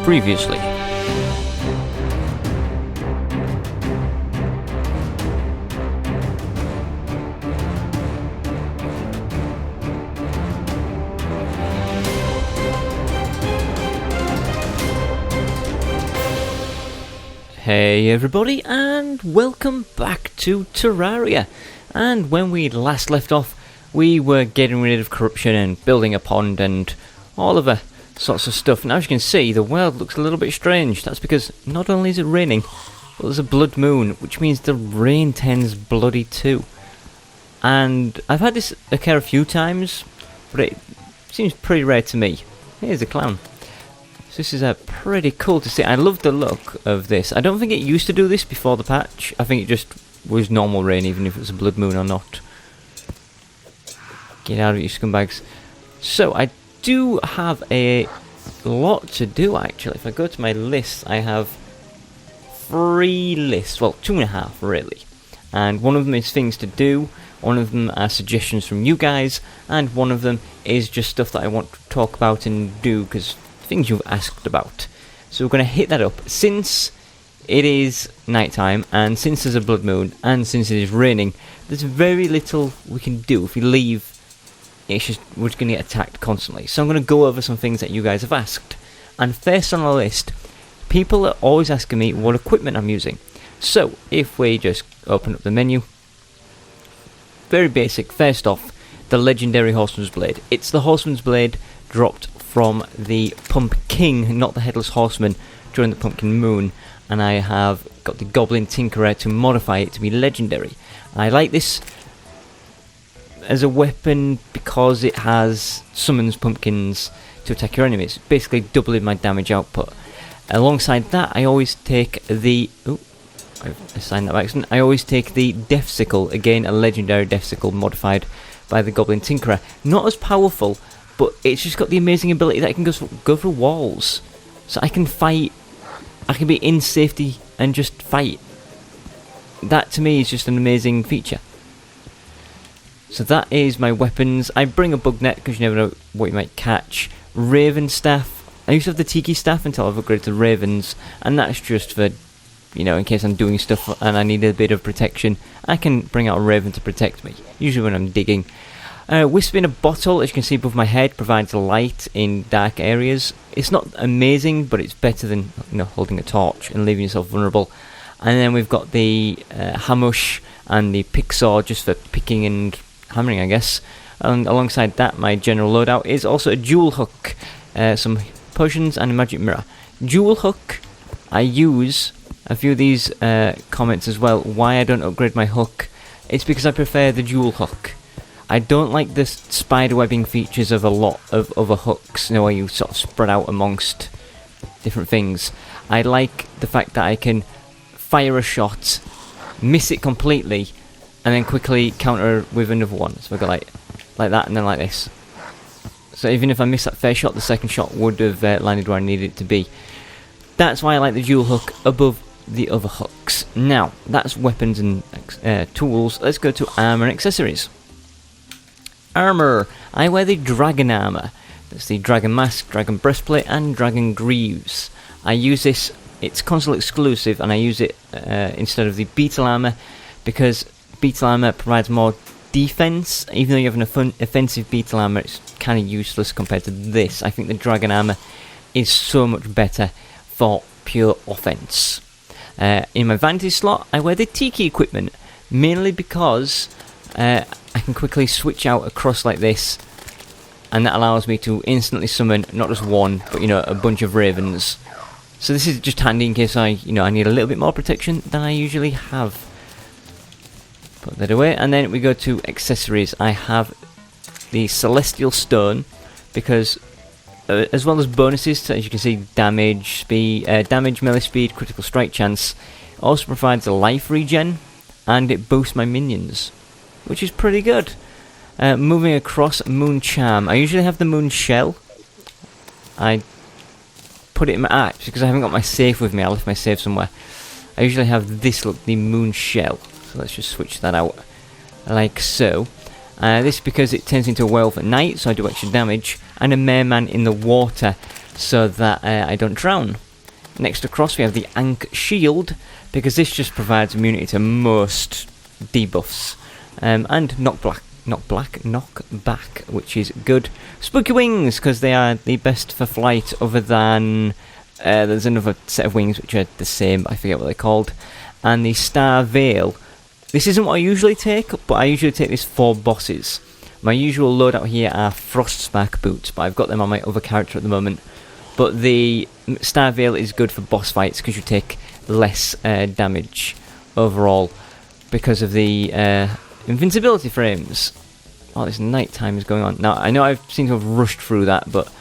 Previously. Hey everybody, and welcome back to Terraria. And when we last left off, we were getting rid of corruption and building a pond and all of the sorts of stuff. Now as you can see, the world looks a little bit strange. That's because not only is it raining, but there's a blood moon, which means the rain turns bloody too. And I've had this occur a few times, but it seems pretty rare to me. Here's a clown. So this is pretty cool to see. I love the look of this. I don't think it used to do this before the patch. I think it just was normal rain, even if it was a blood moon or not. Get out of it, you scumbags. So I do have a lot to do, actually. If I go to my list, I have 3 lists. Well, 2.5 really. And one of them is things to do, one of them are suggestions from you guys, and one of them is just stuff that I want to talk about and do, because things you've asked about. So we're going to hit that up. Since it is nighttime, and since there's a blood moon, and since it is raining, there's very little we can do. If we leave, it's just we're going to get attacked constantly. So I'm going to go over some things that you guys have asked. And first on the list, people are always asking me what equipment I'm using. So if we just open up the menu, very basic. First off, the legendary Horseman's Blade. It's the Horseman's Blade dropped from the Pumpkin, not the Headless Horseman, during the Pumpkin Moon, and I have got the Goblin Tinkerer to modify it to be legendary. I like this as a weapon because it has summons pumpkins to attack your enemies, basically doubling my damage output. Alongside that, I always take the I signed that by accident. I always take the Death Sickle, again a legendary Death Sickle modified by the Goblin Tinkerer. Not as powerful, but it's just got the amazing ability that it can go through walls. So I can fight, I can be in safety and just fight. That to me is just an amazing feature. So that is my weapons. I bring a bug net because you never know what you might catch. Raven staff. I used to have the Tiki staff until I've upgraded to Ravens, and that's just for, you know, in case I'm doing stuff and I need a bit of protection, I can bring out a Raven to protect me, usually when I'm digging. Wisp in a bottle, as you can see above my head, provides light in dark areas. It's not amazing, but it's better than, you know, holding a torch and leaving yourself vulnerable. And then we've got the Hamush and the pick saw, just for picking and hammering, I guess. And alongside that, my general loadout is also a jewel hook, some potions and a magic mirror. Jewel hook, I use a few of these comments as well. Why I don't upgrade my hook? It's because I prefer the jewel hook. I don't like the spider webbing features of a lot of other hooks, you know, where you sort of spread out amongst different things. I like the fact that I can fire a shot, miss it completely, and then quickly counter with another one. So I go like that and then like this. So even if I miss that first shot, the second shot would have landed where I needed it to be. That's why I like the dual hook above the other hooks. Now, that's weapons and tools. Let's go to armor and accessories. Armor. I wear the dragon armor. That's the dragon mask, dragon breastplate, and dragon greaves. I use this, it's console exclusive, and I use it instead of the beetle armor because beetle armor provides more defense. Even though you have an offensive beetle armor, it's kind of useless compared to this. I think the dragon armor is so much better for pure offense. In my vantage slot, I wear the Tiki equipment, mainly because I can quickly switch out across like this, and that allows me to instantly summon not just one, but, you know, a bunch of ravens. So this is just handy in case I need a little bit more protection than I usually have. Put that away, and then we go to accessories. I have the Celestial Stone because, as well as bonuses to, as you can see, damage, speed, damage, melee speed, critical strike chance, it also provides a life regen, and it boosts my minions, which is pretty good. Moving across, Moon Charm. I usually have the Moon Shell. I put it in my apps because I haven't got my safe with me. I left my safe somewhere. I usually have this look, the Moon Shell. So let's just switch that out like so. This is because it turns into a werewolf at night, so I do extra damage. And a merman in the water. so that I don't drown. Next across we have the Ank Shield, because this just provides immunity to most debuffs. And knockback, which is good. Spooky wings, because they are the best for flight, other than there's another set of wings which are the same, I forget what they're called. And the Star Veil. This isn't what I usually take, but I usually take this for bosses. My usual loadout here are Frostspark boots, but I've got them on my other character at the moment. But the Star Veil is good for boss fights because you take less damage overall because of the invincibility frames. Oh, this night time is going on. Now, I know I seem to have rushed through that, but...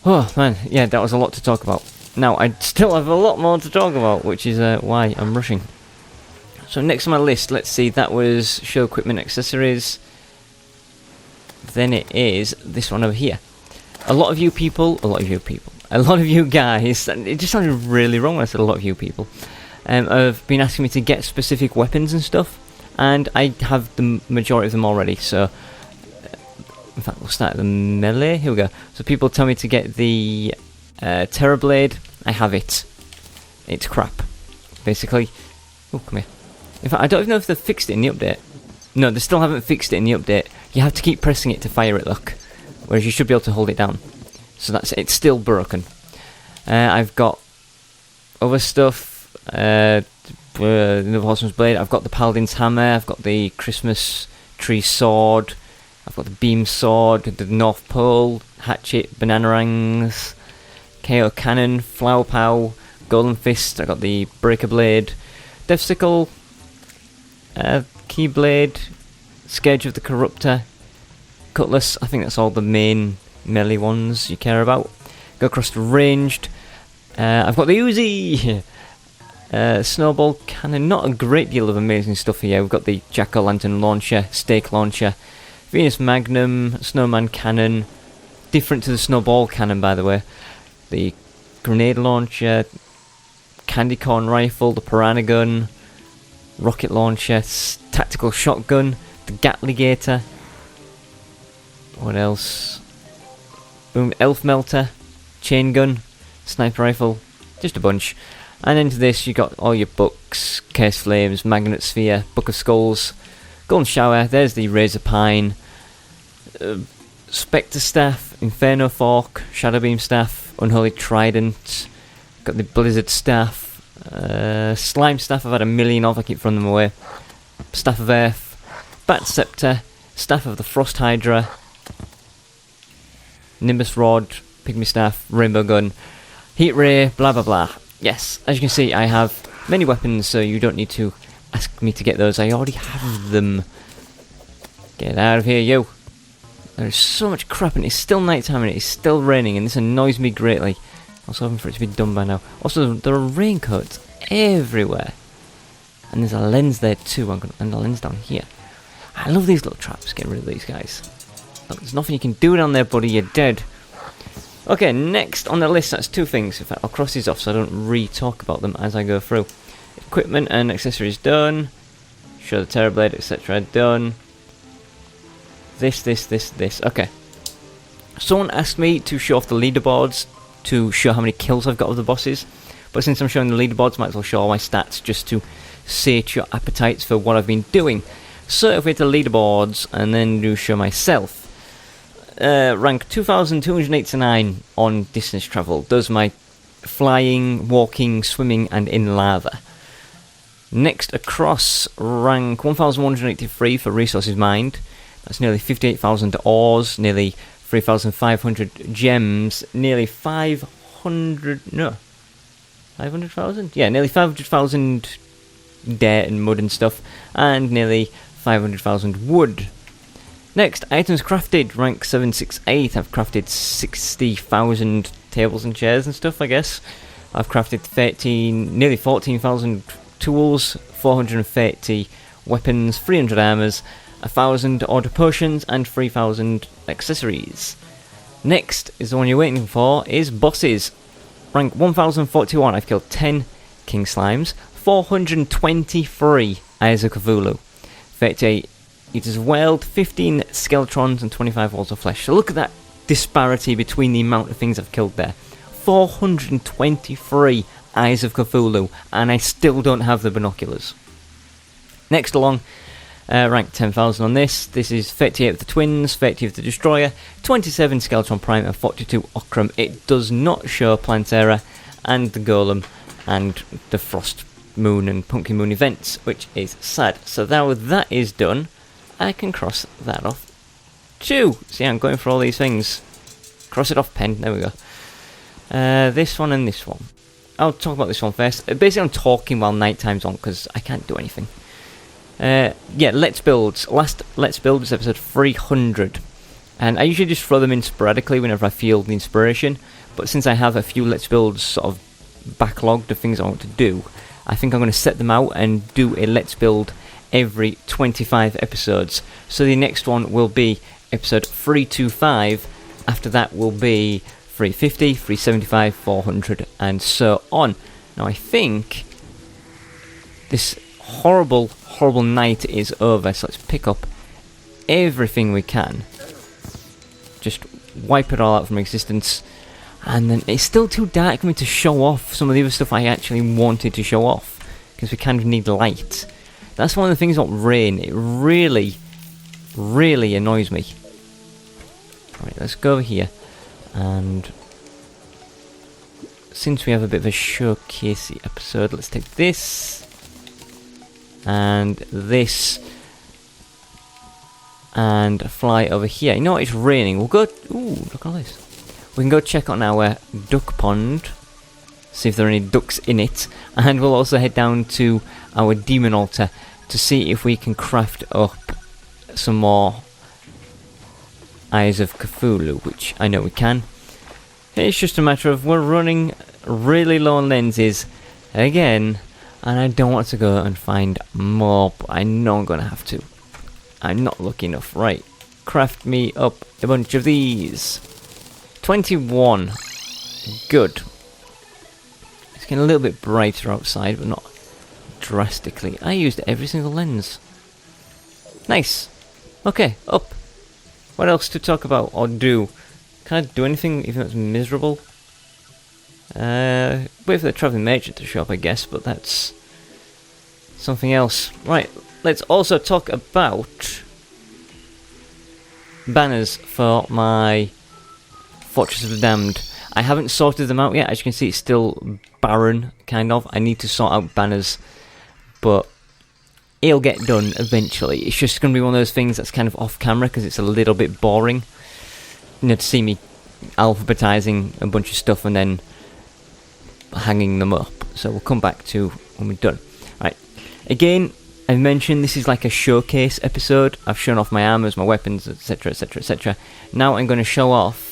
oh, man, yeah, that was a lot to talk about. Now, I still have a lot more to talk about, which is why I'm rushing. So next on my list, let's see, that was show equipment accessories. Then it is this one over here. A lot of you guys, and it just sounded really wrong when I said a lot of you people, have been asking me to get specific weapons and stuff, and I have the majority of them already, so, in fact, we'll start at the melee, here we go. So people tell me to get the Terror Blade, I have it. It's crap, basically. Oh, come here. In fact, I don't even know if they've fixed it in the update. No, they still haven't fixed it in the update. You have to keep pressing it to fire it, look. Whereas you should be able to hold it down. So that's it. It's still broken. I've got other stuff. The Horseman's Blade. I've got the Paladin's Hammer. I've got the Christmas Tree Sword. I've got the Beam Sword. The North Pole. Hatchet. Bananerangs. KO Cannon. Flower Pow. Golden Fist. I've got the Breaker Blade. Death Sickle. Keyblade. Scourge of the Corruptor. Cutlass. I think that's all the main melee ones you care about. Go across to ranged. I've got the Uzi. Snowball Cannon. Not a great deal of amazing stuff here. We've got the Jack-o'-lantern launcher, Stake launcher, Venus Magnum, Snowman Cannon. Different to the Snowball Cannon, by the way. The grenade launcher, Candy Corn rifle, the Piranha gun, rocket launcher, tactical shotgun, the Gatligator. What else? Boom, Elf Melter, Chain Gun, Sniper Rifle, just a bunch. And into this you got all your books, Case Flames, Magnet Sphere, Book of Skulls, Golden Shower, there's the Razor Pine, Spectre Staff, Inferno Fork, Shadow Beam Staff, Unholy Trident, got the Blizzard Staff, Slime Staff I've had a million of, I keep throwing them away, Staff of Earth, Bat Scepter, Staff of the Frost Hydra, Nimbus Rod, Pygmy Staff, Rainbow Gun, Heat Ray, blah blah blah. Yes, as you can see I have many weapons, so you don't need to ask me to get those, I already have them. Get out of here, you. There's so much crap and it's still nighttime and it's still raining and this annoys me greatly. I was hoping for it to be done by now. Also, there are raincoats everywhere. And there's a lens there too, and a lens down here. I love these little traps, get rid of these guys. Look, there's nothing you can do down there, buddy, you're dead. Okay, next on the list, that's two things. In fact, I'll cross these off so I don't re-talk about them as I go through. Equipment and accessories done. Show the Terror Blade, etc. done. This. Okay. Someone asked me to show off the leaderboards to show how many kills I've got of the bosses. But since I'm showing the leaderboards, might as well show all my stats just to sate your appetites for what I've been doing. So if we hit the leaderboards and then do show myself. Rank 2289 on distance travel. Those are my flying, walking, swimming and in lava. Next across, rank 1183 for resources mined. That's nearly 58,000 ores, nearly 3,500 gems, nearly 500,000? Yeah, nearly 500,000 dirt and mud and stuff, and nearly 500,000 wood. Next, items crafted, rank 768. I've crafted 60,000 tables and chairs and stuff, I guess. I've crafted nearly 14,000 tools, 430 weapons, 300 armors, 1,000 order potions, and 3,000 accessories. Next is the one you're waiting for, is bosses. Rank 1041, I've killed 10 king slimes, 423 eyes of Cthulhu, 38 eaters of weld, 15 skeletrons, and 25 walls of flesh. So look at that disparity between the amount of things I've killed there. 423 Eyes of Cthulhu, and I still don't have the binoculars. Next along, rank 10,000 on this. This is 38 of the Twins, 30 of the Destroyer, 27 Skeleton Prime, and 42 Okram. It does not show Plantera and the Golem and the Frost Moon and Pumpkin Moon events, which is sad. So now that is done, I can cross that off too. See, I'm going for all these things. Cross it off, pen. There we go. This one and this one. I'll talk about this one first. Basically, I'm talking while night time's on because I can't do anything. Yeah, Let's Builds. Last Let's Build is episode 300. And I usually just throw them in sporadically whenever I feel the inspiration. But since I have a few Let's Builds sort of backlogged of things I want to do, I think I'm going to set them out and do a Let's Build every 25 episodes. So the next one will be episode 325. After that will be 350, 375, 400, and so on. Now I think this horrible night is over, so let's pick up everything we can. Just wipe it all out from existence. And then it's still too dark for me to show off some of the other stuff I actually wanted to show off, because we kind of need light. That's one of the things about rain. It really annoys me. Alright, let's go over here. And since we have a bit of a showcasey episode, let's take this and this and fly over here. You know what? It's raining. We'll go. Ooh, look at all this. We can go check on our duck pond, see if there are any ducks in it, and we'll also head down to our demon altar to see if we can craft up some more Eyes of Cthulhu, which I know we can. It's just a matter of we're running really low on lenses again, and I don't want to go and find more, but I know I'm going to have to. I'm not lucky enough. Right, craft me up a bunch of these. 21. Good. It's getting a little bit brighter outside, but not drastically. I used every single lens. Nice. Okay, up. What else to talk about or do? Can I do anything even though it's miserable? Wait for the travelling merchant to show up, I guess, but that's something else. Right, let's also talk about banners for my Fortress of the Damned. I haven't sorted them out yet. As you can see, it's still barren, kind of. I need to sort out banners, but it'll get done eventually. It's just going to be one of those things that's kind of off camera because it's a little bit boring. You know, to see me alphabetizing a bunch of stuff and then hanging them up. So we'll come back to when we're done. Right. Again, I mentioned this is like a showcase episode. I've shown off my armors, my weapons, etc, etc, etc. Now I'm going to show off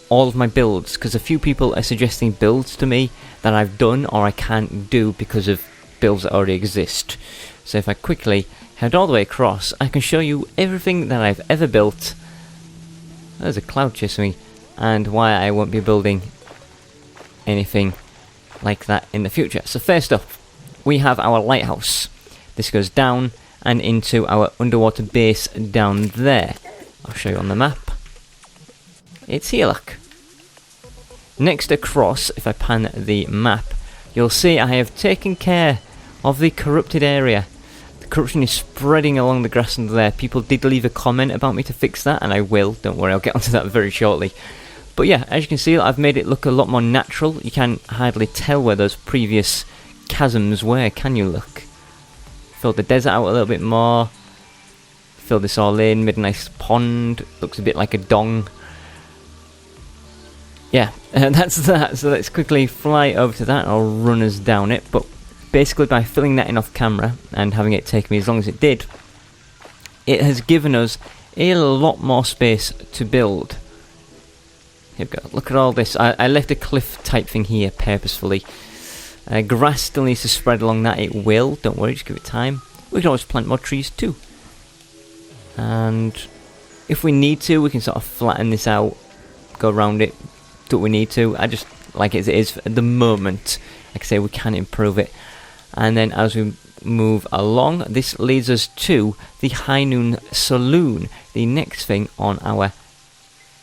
all of my builds, because a few people are suggesting builds to me that I've done or I can't do because of builds that already exist. So if I quickly head all the way across, I can show you everything that I've ever built. There's a cloud chasing me, and why I won't be building anything like that in the future. So first up, we have our lighthouse. This goes down and into our underwater base down there. I'll show you on the map. It's here, look. Next across, if I pan the map, you'll see I have taken care of the corrupted area. The corruption is spreading along the grass under there. People did leave a comment about me to fix that, and I will. Don't worry, I'll get onto that very shortly. But yeah, as you can see, I've made it look a lot more natural. You can't hardly tell where those previous chasms were, can you look? Filled the desert out a little bit more. Filled this all in, made a nice pond. Looks a bit like a dong. Yeah, that's that. So let's quickly fly over to that. I'll run us down it. But basically, by filling that in off camera and having it take me as long as it did, it has given us a lot more space to build. Here we go. Look at all this. I left a cliff type thing here purposefully. Grass still needs to spread along that. It will. Don't worry. Just give it time. We can always plant more trees too. And if we need to, we can sort of flatten this out, go around it. Do what we need to. I just like it as it is at the moment. Like I say, we can improve it. And then as we move along, this leads us to the High Noon Saloon, the next thing on our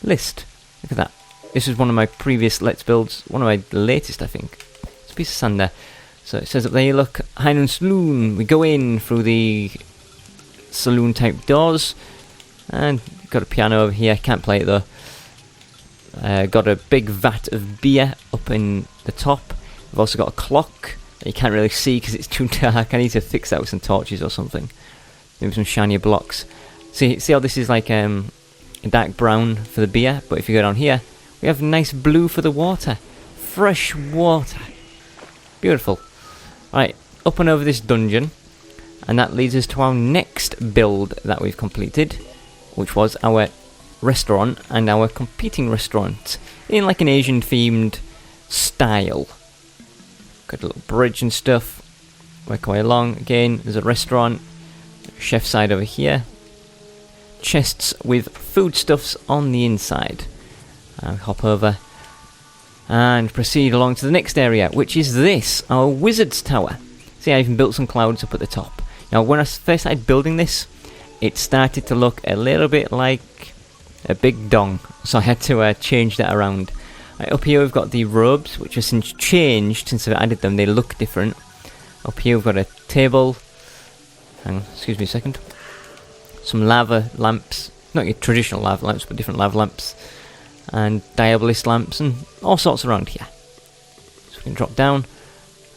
list. Look at that. This is one of my previous Let's Builds, one of my latest, I think. It's a piece of sand there. So it says up there, look, High Saloon. We go in through the saloon type doors. And got a piano over here, can't play it though. Got a big vat of beer up in the top. We've also got a clock that you can't really see because it's too dark. I need to fix that with some torches or something. Maybe some shinier blocks. See how this is like a dark brown for the beer, but if you go down here, we have nice blue for the water. Fresh water. Beautiful. Right, up and over this dungeon, and that leads us to our next build that we've completed, which was our restaurant and our competing restaurant in like an Asian themed style. Got a little bridge and stuff. Work our way along. Again, there's a restaurant, chef side over here, chests with foodstuffs on the inside. Hop over and proceed along to the next area, which is this, our wizard's tower. See, I even built some clouds up at the top. Now, when I first started building this, it started to look a little bit like a big dong, so I had to change that around. Right, up here we've got the robes, which have since changed since I've added them. They look different. Up here we've got a table. Hang on, excuse me a second. Some lava lamps, not your traditional lava lamps, but different lava lamps. And diabolist lamps and all sorts around here. So we can drop down.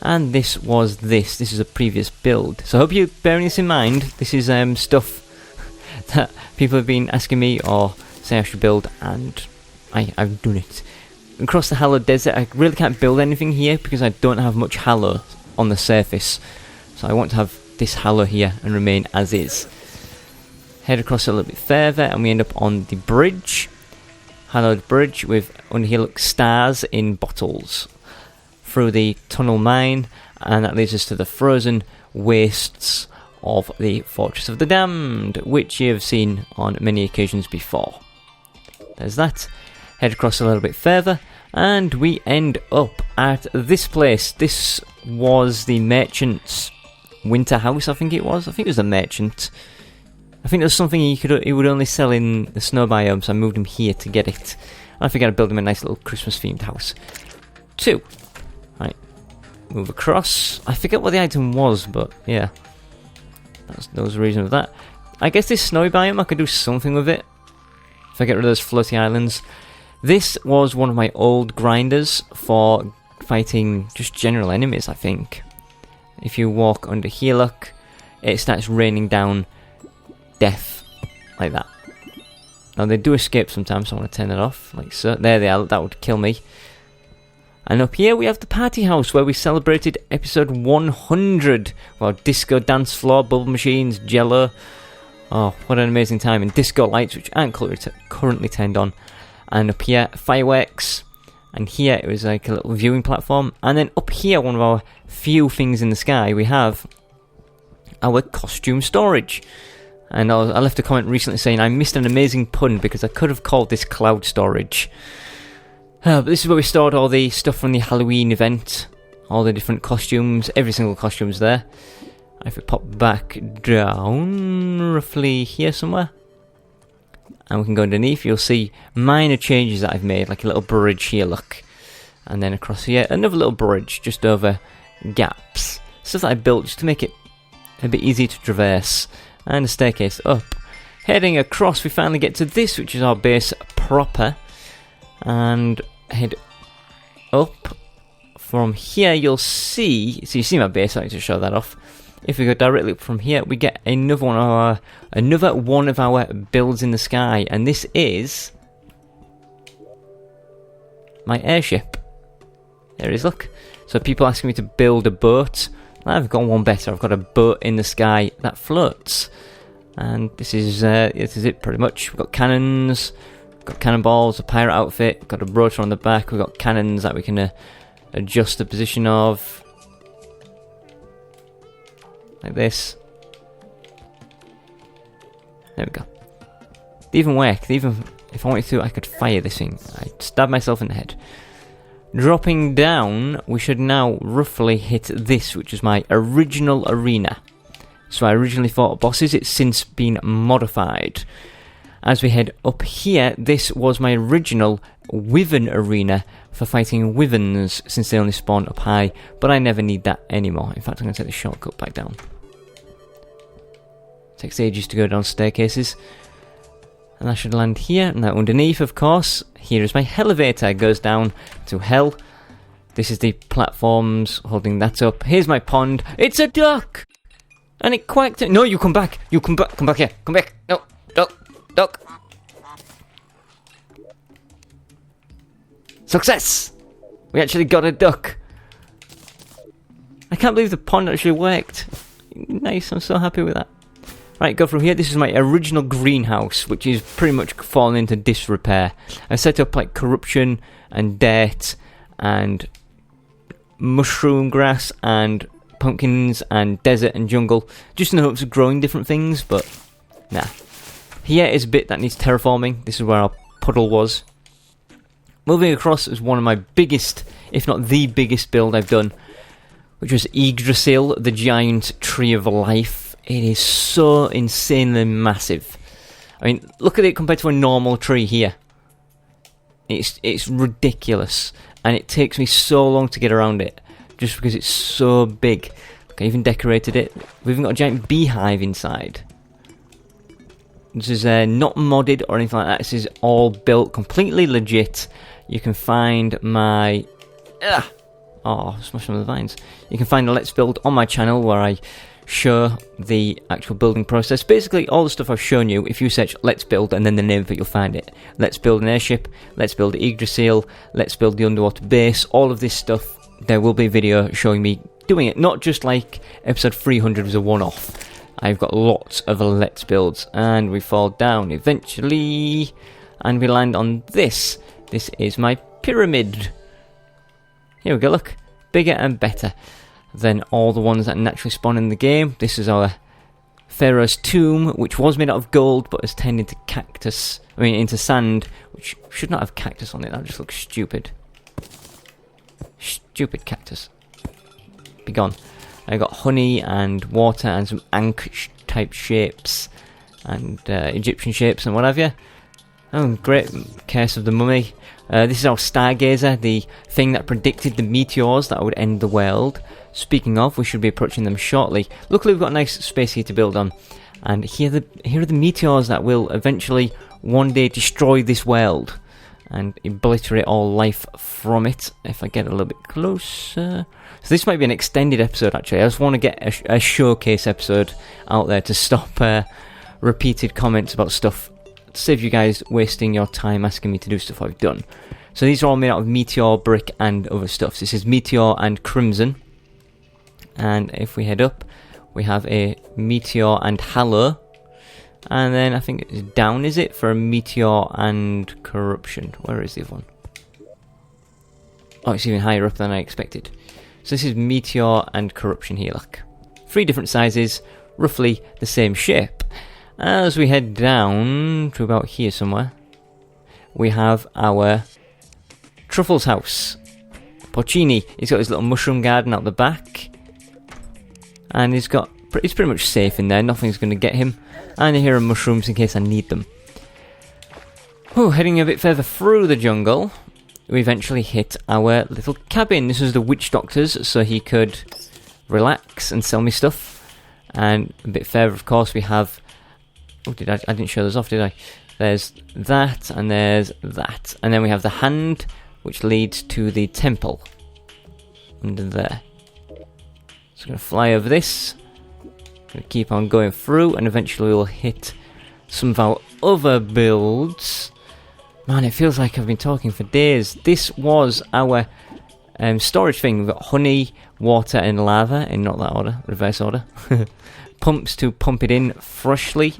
And this is a previous build. So I hope you're bearing this in mind. This is stuff that people have been asking me or say I should build, and I've done it. Across the Hallow Desert, I really can't build anything here because I don't have much Hallow on the surface. So I want to have this Hallow here and remain as is. Head across a little bit further and we end up on the bridge. Hallowed Bridge with, under here, look, stars in bottles. Through the tunnel mine, and that leads us to the frozen wastes of the Fortress of the Damned, which you have seen on many occasions before. There's that. Head across a little bit further, and we end up at this place. This was the merchant's winter house, I think it was. I think it was the merchant. I think there was something he would only sell in the snow biome, so I moved him here to get it. I figured I'd build him a nice little Christmas themed house. 2. Right, move across. I forget what the item was, but yeah, that was the reason of that. I guess this snowy biome, I could do something with it if I get rid of those floaty islands. This was one of my old grinders for fighting just general enemies, I think. If you walk under here, look, it starts raining down death like that. Now they do escape sometimes, so I want to turn it off like so. There they are. That would kill me. And up here we have the party house where we celebrated episode 100. Well, disco dance floor, bubble machines, jello. Oh, what an amazing time. And disco lights, which aren't currently turned on. And up here, fireworks. And here it was like a little viewing platform. And then up here, one of our few things in the sky, we have our costume storage. And I left a comment recently saying I missed an amazing pun because I could have called this cloud storage. But this is where we stored all the stuff from the Halloween event. All the different costumes. Every single costume's there. If we pop back down, roughly here somewhere. And we can go underneath. You'll see minor changes that I've made. Like a little bridge here, look. And then across here, another little bridge just over gaps. Stuff that I built just to make it a bit easier to traverse. And a staircase up. Heading across, we finally get to this, which is our base proper. And head up. From here, you'll see... So you see my base, I like to show that off. If we go directly up from here, we get another one of our builds in the sky. And this is... my airship. There it is, look. So people asking me to build a boat. I've got one better. I've got a boat in the sky that floats. And this is it pretty much. We've got cannons, we've got cannonballs, a pirate outfit, we've got a rotor on the back, we've got cannons that we can adjust the position of. Like this. There we go. They even work. Even if I wanted to, I could fire this thing. I'd stab myself in the head. Dropping down, we should now roughly hit this, which is my original arena. So I originally fought bosses, it's since been modified. As we head up here, this was my original wyvern arena for fighting wyverns, since they only spawn up high, but I never need that anymore. In fact, I'm going to take the shortcut back down. Takes ages to go down staircases. And I should land here. Now underneath, of course, here is my elevator. It goes down to hell. This is the platforms holding that up. Here's my pond. It's a duck! And it quacked. No, you come back. You come back. Come back here. Come back. No. Duck. Duck. Success! We actually got a duck. I can't believe the pond actually worked. Nice. I'm so happy with that. Right, go through here. This is my original greenhouse, which is pretty much fallen into disrepair. I set up like corruption and dirt and mushroom grass and pumpkins and desert and jungle, just in the hopes of growing different things, but nah. Here is a bit that needs terraforming. This is where our puddle was. Moving across is one of my biggest, if not the biggest build I've done, which was Yggdrasil, the giant tree of life. It is so insanely massive. I mean, look at it compared to a normal tree here. It's ridiculous, and it takes me so long to get around it, just because it's so big. Look, I even decorated it. We've even got a giant beehive inside. This is not modded or anything like that. This is all built completely legit. You can find my... Oh, smashed some of the vines. You can find a Let's Build on my channel where I show the actual building process. Basically, all the stuff I've shown you, if you search Let's Build and then the name of it, you'll find it. Let's build an airship, let's build Yggdrasil, let's build the underwater base, all of this stuff. There will be a video showing me doing it, not just like episode 300 was a one-off. I've got lots of Let's Builds, and we fall down eventually, and we land on this. This is my pyramid. Here we go, look. Bigger and better than all the ones that naturally spawn in the game. This is our Pharaoh's tomb, which was made out of gold, but has turned into into sand, which should not have cactus on it. That just looks stupid. Stupid cactus. Be gone. I got honey and water and some Ank type shapes and Egyptian shapes and what have you. Oh, great. Curse of the Mummy. This is our Stargazer, the thing that predicted the meteors that would end the world. Speaking of, we should be approaching them shortly. Luckily, we've got a nice space here to build on. And here are the meteors that will eventually one day destroy this world and obliterate all life from it. If I get a little bit closer. So this might be an extended episode, actually. I just want to get a showcase episode out there to stop repeated comments about stuff, to save you guys wasting your time asking me to do stuff I've done. So these are all made out of meteor, brick and other stuff. This is meteor and crimson. And if we head up, we have a meteor and hallow. And then I think it's down, is it, for a meteor and corruption. Where is the other one? Oh, it's even higher up than I expected. So this is meteor and corruption here, look. 3 different sizes, roughly the same shape. As we head down to about here somewhere, we have our Truffles house. Porcini, he's got his little mushroom garden out the back. And he's pretty much safe in there, nothing's going to get him. And here are mushrooms in case I need them. Heading a bit further through the jungle, we eventually hit our little cabin. This was the witch doctor's, so he could relax and sell me stuff. And a bit further, of course, we have... Oh, I didn't show those off, did I? There's that, and there's that. And then we have the hand, which leads to the temple. Under there. So I'm going to fly over this. Going to keep on going through, and eventually we'll hit some of our other builds. Man, it feels like I've been talking for days. This was our storage thing. We've got honey, water, and lava, in not that order, reverse order. Pumps to pump it in freshly.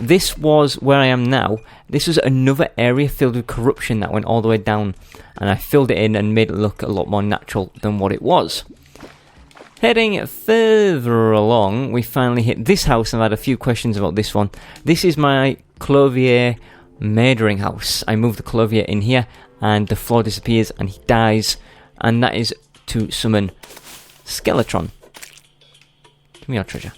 This was where I am now. This was another area filled with corruption that went all the way down, and I filled it in and made it look a lot more natural than what it was. Heading further along, we finally hit this house, and I've had a few questions about this one. This is my Clothier murdering house. I move the Clothier in here, and the floor disappears, and he dies, and that is to summon Skeletron. Give me your treasure.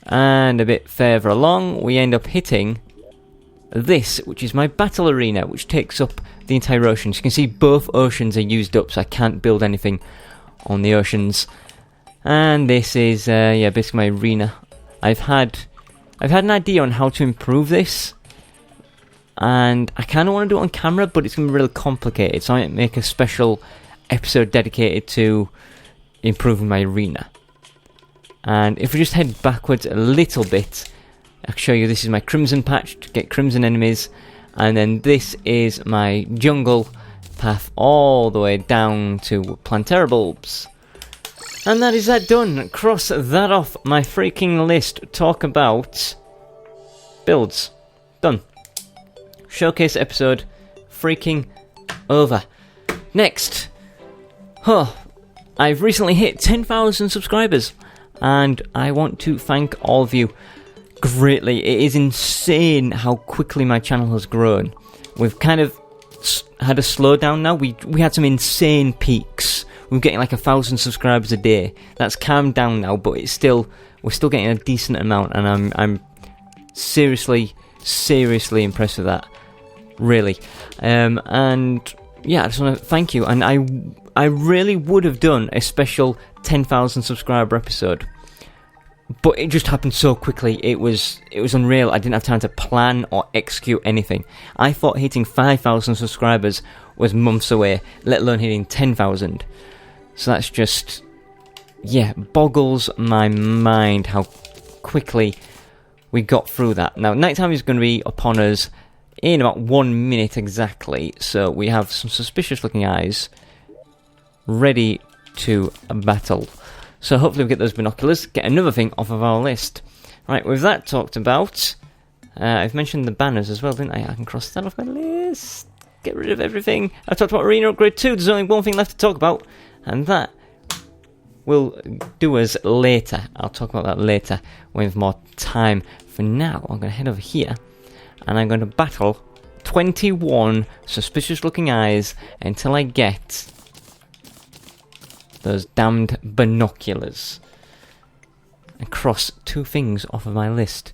And a bit further along, we end up hitting this, which is my battle arena, which takes up the entire ocean. So you can see both oceans are used up, so I can't build anything on the oceans. And this is, yeah, basically my arena. I've had an idea on how to improve this, and I kind of want to do it on camera, but it's going to be really complicated, so I might make a special episode dedicated to improving my arena. And if we just head backwards a little bit, I'll show you this is my crimson patch to get crimson enemies, and then this is my jungle path all the way down to Plantera bulbs. And that is that done. Cross that off my freaking list. Talk about builds. Done. Showcase episode freaking over. Next. I've recently hit 10,000 subscribers, and I want to thank all of you greatly. It is insane how quickly my channel has grown. We've kind of had a slowdown now. We had some insane peaks. We were getting like 1,000 subscribers a day. That's calmed down now, but we're still getting a decent amount, and I'm seriously impressed with that. Really. And yeah, I just want to thank you. And I really would have done a special 10,000 subscriber episode, but it just happened so quickly. It was unreal. I didn't have time to plan or execute anything. I thought hitting 5,000 subscribers was months away, let alone hitting 10,000. So that's just, yeah, boggles my mind how quickly we got through that. Now, nighttime is going to be upon us in about 1 minute exactly, so we have some suspicious looking eyes ready to battle. So hopefully we get those binoculars, get another thing off of our list. Right, with that talked about, I've mentioned the banners as well, didn't I? I can cross that off my list. Get rid of everything. I talked about Arena Upgrade 2, there's only one thing left to talk about, and that will do us later. I'll talk about that later with more time. For now, I'm going to head over here, and I'm going to battle 21 suspicious looking eyes until I get those damned binoculars and cross two things off of my list.